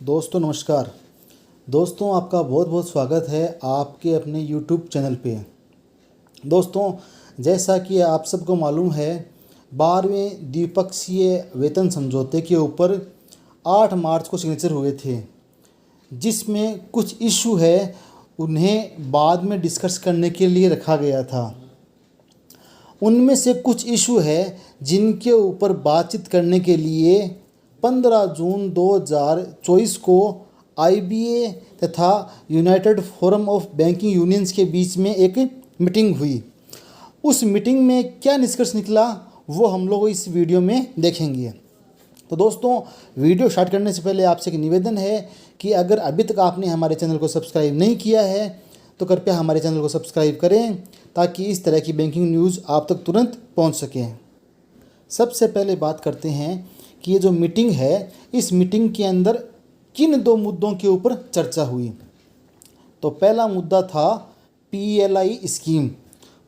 दोस्तों नमस्कार। दोस्तों आपका बहुत बहुत स्वागत है आपके अपने यूट्यूब चैनल पे। दोस्तों जैसा कि आप सबको मालूम है 12वें द्विपक्षीय वेतन समझौते के ऊपर 8 मार्च को सिग्नेचर हुए थे, जिसमें कुछ इशू है उन्हें बाद में डिस्कस करने के लिए रखा गया था। उनमें से कुछ इशू है जिनके ऊपर बातचीत करने के लिए 15 जून 2024 को IBA तथा United forum of banking unions के बीच में एक मीटिंग हुई। उस मीटिंग में क्या निष्कर्ष निकला वो हम लोग इस वीडियो में देखेंगे। तो दोस्तों वीडियो स्टार्ट करने से पहले आपसे एक निवेदन है कि अगर अभी तक आपने हमारे चैनल को सब्सक्राइब नहीं किया है तो कृपया हमारे चैनल को सब्सक्राइब करें ताकि इस तरह की बैंकिंग न्यूज़ आप तक तुरंत पहुंच सकें। सबसे पहले बात करते हैं कि ये जो मीटिंग है इस मीटिंग के अंदर किन 2 मुद्दों के ऊपर चर्चा हुई। तो पहला मुद्दा था PLI स्कीम,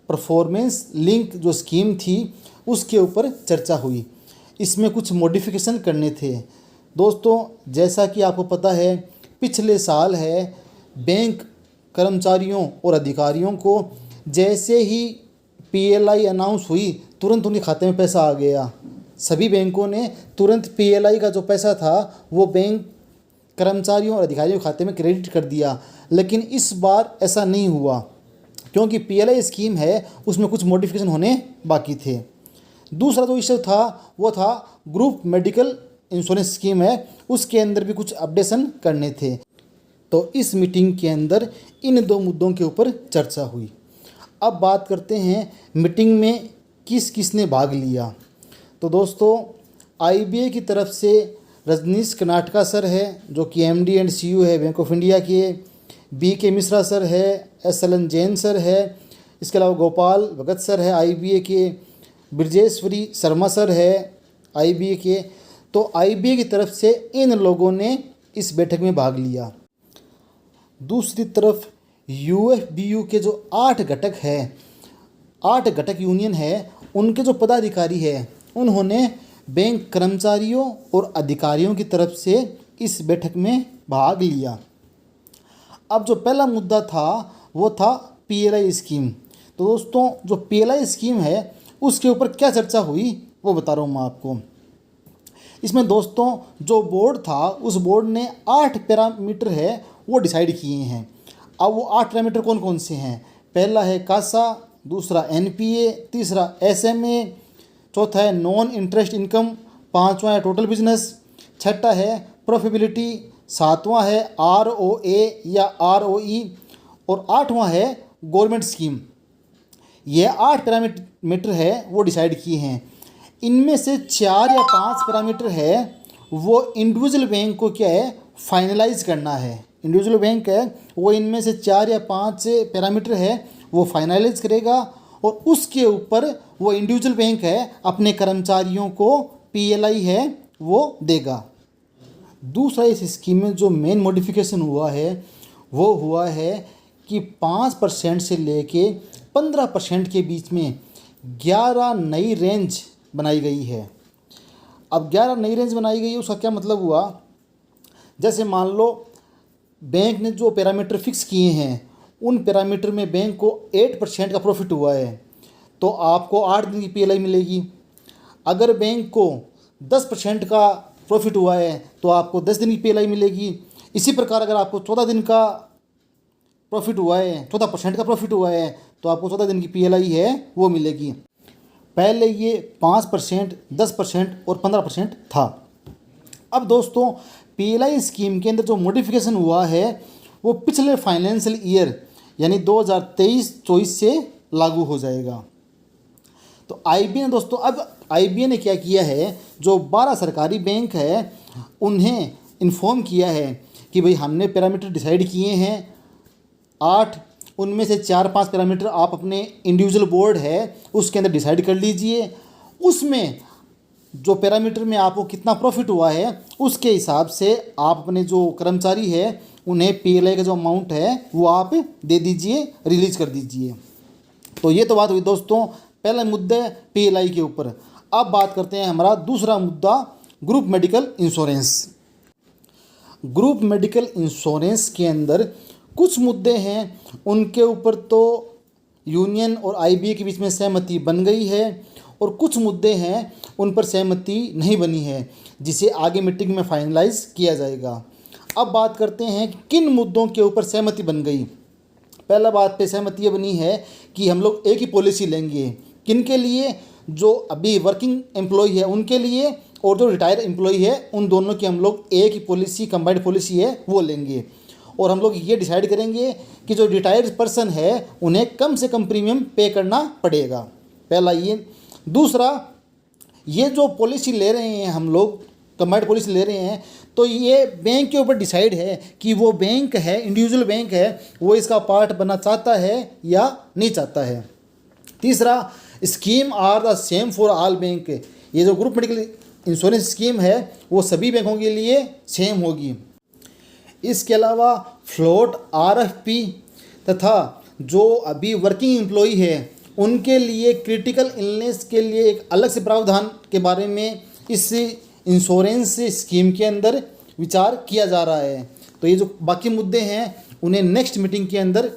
परफॉर्मेंस लिंक जो स्कीम थी उसके ऊपर चर्चा हुई। इसमें कुछ मॉडिफिकेशन करने थे। दोस्तों जैसा कि आपको पता है पिछले साल है बैंक कर्मचारियों और अधिकारियों को जैसे ही PLI अनाउंस हुई तुरंत उनके खाते में पैसा आ गया। सभी बैंकों ने तुरंत PLI का जो पैसा था वो बैंक कर्मचारियों और अधिकारियों के खाते में क्रेडिट कर दिया। लेकिन इस बार ऐसा नहीं हुआ क्योंकि PLI स्कीम है उसमें कुछ मॉडिफिकेशन होने बाकी थे। दूसरा जो इशू था वो था ग्रुप मेडिकल इंश्योरेंस स्कीम है, उसके अंदर भी कुछ अपडेशन करने थे। तो इस मीटिंग के अंदर इन 2 मुद्दों के ऊपर चर्चा हुई। अब बात करते हैं मीटिंग में किस किस ने भाग लिया। तो दोस्तों IBA की तरफ से रजनीश कर्नाटका सर है जो कि MD एंड CEO है बैंक ऑफ इंडिया के, BK मिश्रा सर है, SLN जैन सर है, इसके अलावा गोपाल भगत सर है IBA के, ब्रजेश्वरी शर्मा सर है IBA के। तो IBA की तरफ से इन लोगों ने इस बैठक में भाग लिया। दूसरी तरफ UFBU के जो 8 घटक है, 8 घटक यूनियन है, उनके जो पदाधिकारी है उन्होंने बैंक कर्मचारियों और अधिकारियों की तरफ से इस बैठक में भाग लिया। अब जो पहला मुद्दा था वो था PLI स्कीम। तो दोस्तों जो PLI स्कीम है उसके ऊपर क्या चर्चा हुई वो बता रहा हूँ मैं आपको। इसमें दोस्तों जो बोर्ड था उस बोर्ड ने 8 पैरामीटर है वो डिसाइड किए हैं। अब वो 8 पैरामीटर कौन कौन से हैं? पहला है कासा, दूसरा NPA, तीसरा SMA, चौथा है नॉन इंटरेस्ट इनकम, 5वां है टोटल बिजनेस, 6ठा है प्रॉफिटेबिलिटी, 7वां है ROA या ROE और 8वां है गवर्नमेंट स्कीम। ये 8 पैरामीटर है वो डिसाइड किए हैं। इनमें से 4 या 5 पैरामीटर है वो इंडिविजुअल बैंक को क्या है फाइनलाइज करना है। इंडिविजुअल बैंक है वो इनमें से 4 या 5 पैरामीटर है वो फाइनलाइज करेगा और उसके ऊपर वो इंडिविजुअल बैंक है अपने कर्मचारियों को PLI है वो देगा। दूसरा इस स्कीम में जो मेन मॉडिफिकेशन हुआ है वो हुआ है कि 5% से लेके 15% के बीच में 11 नई रेंज बनाई गई है। अब 11 नई रेंज बनाई गई है उसका क्या मतलब हुआ? जैसे मान लो बैंक ने जो पैरामीटर फिक्स किए हैं उन पैरामीटर में बैंक को 8% का प्रॉफिट हुआ है तो आपको 8 दिन की PLI मिलेगी। अगर बैंक को 10% का प्रॉफिट हुआ है तो आपको 10 दिन की PLI मिलेगी। इसी प्रकार अगर आपको 14 दिन का प्रॉफिट हुआ है, 14% का प्रॉफिट हुआ है तो आपको 14 दिन की PLI है वो मिलेगी। पहले ये 5%, 10% और 15% था। अब दोस्तों PLI स्कीम के अंदर जो मॉडिफिकेशन हुआ है वो पिछले फाइनेंशियल ईयर यानी 2023-24 से लागू हो जाएगा। तो IBA ने दोस्तों अब IBA ने क्या किया है, जो 12 सरकारी बैंक है उन्हें इन्फॉर्म किया है कि भाई हमने पैरामीटर डिसाइड किए हैं 8, उनमें से 4-5 पैरामीटर आप अपने इंडिविजुअल बोर्ड है उसके अंदर डिसाइड कर लीजिए। उसमें जो पैरामीटर में आपको कितना प्रॉफिट हुआ है उसके हिसाब से आप अपने जो कर्मचारी है उन्हें PLI का जो अमाउंट है वो आप दे दीजिए, रिलीज कर दीजिए। तो ये तो बात हुई दोस्तों पहला मुद्दा PLI के ऊपर। अब बात करते हैं हमारा दूसरा मुद्दा group medical insurance. Group medical insurance के अंदर कुछ मुद्दे हैं, उनके ऊपर तो यूनियन और आईबीए के बीच में सहमति बन गई है और कुछ मुद्दे हैं उन पर सहमति नहीं बनी है, जिसे आगे मीटिंग में फाइनलाइज किया जाएगा। अब बात करते हैं कि किन मुद्दों के ऊपर सहमति बन गई। पहला बात पे सहमति ये बनी है कि हम लोग एक ही पॉलिसी लेंगे। किन के लिए? जो अभी वर्किंग एम्प्लॉय है उनके लिए और जो रिटायर एम्प्लॉय है उन दोनों की हम लोग एक ही पॉलिसी, कंबाइंड पॉलिसी है वो लेंगे। और हम लोग ये डिसाइड करेंगे कि जो रिटायर्ड पर्सन है उन्हें कम से कम प्रीमियम पे करना पड़ेगा। पहला ये। दूसरा, ये जो पॉलिसी ले रहे हैं हम लोग, कंबाइंड पॉलिसी ले रहे हैं, तो ये बैंक के ऊपर डिसाइड है कि वो बैंक है, इंडिविजुअल बैंक है, वो इसका पार्ट बनना चाहता है या नहीं चाहता है। तीसरा, scheme are the same for all bank. ये जो ग्रुप मेडिकल इंश्योरेंस स्कीम है वो सभी बैंकों के लिए सेम होगी। इसके अलावा फ्लोट, आरएफपी तथा जो अभी वर्किंग एम्प्लॉई है उनके लिए क्रिटिकल इलनेस के लिए एक अलग से प्रावधान के बारे में इस इंश्योरेंस स्कीम के अंदर विचार किया जा रहा है। तो ये जो बाकी मुद्दे हैं उन्हें नेक्स्ट मीटिंग के अंदर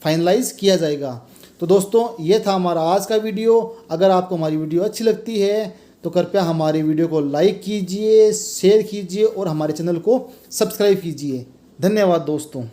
फाइनलाइज किया जाएगा। तो दोस्तों, ये था हमारा आज का वीडियो। अगर आपको हमारी वीडियो अच्छी लगती है तो कृपया हमारे वीडियो को लाइक कीजिए, शेयर कीजिए और हमारे चैनल को सब्सक्राइब कीजिए। धन्यवाद दोस्तों।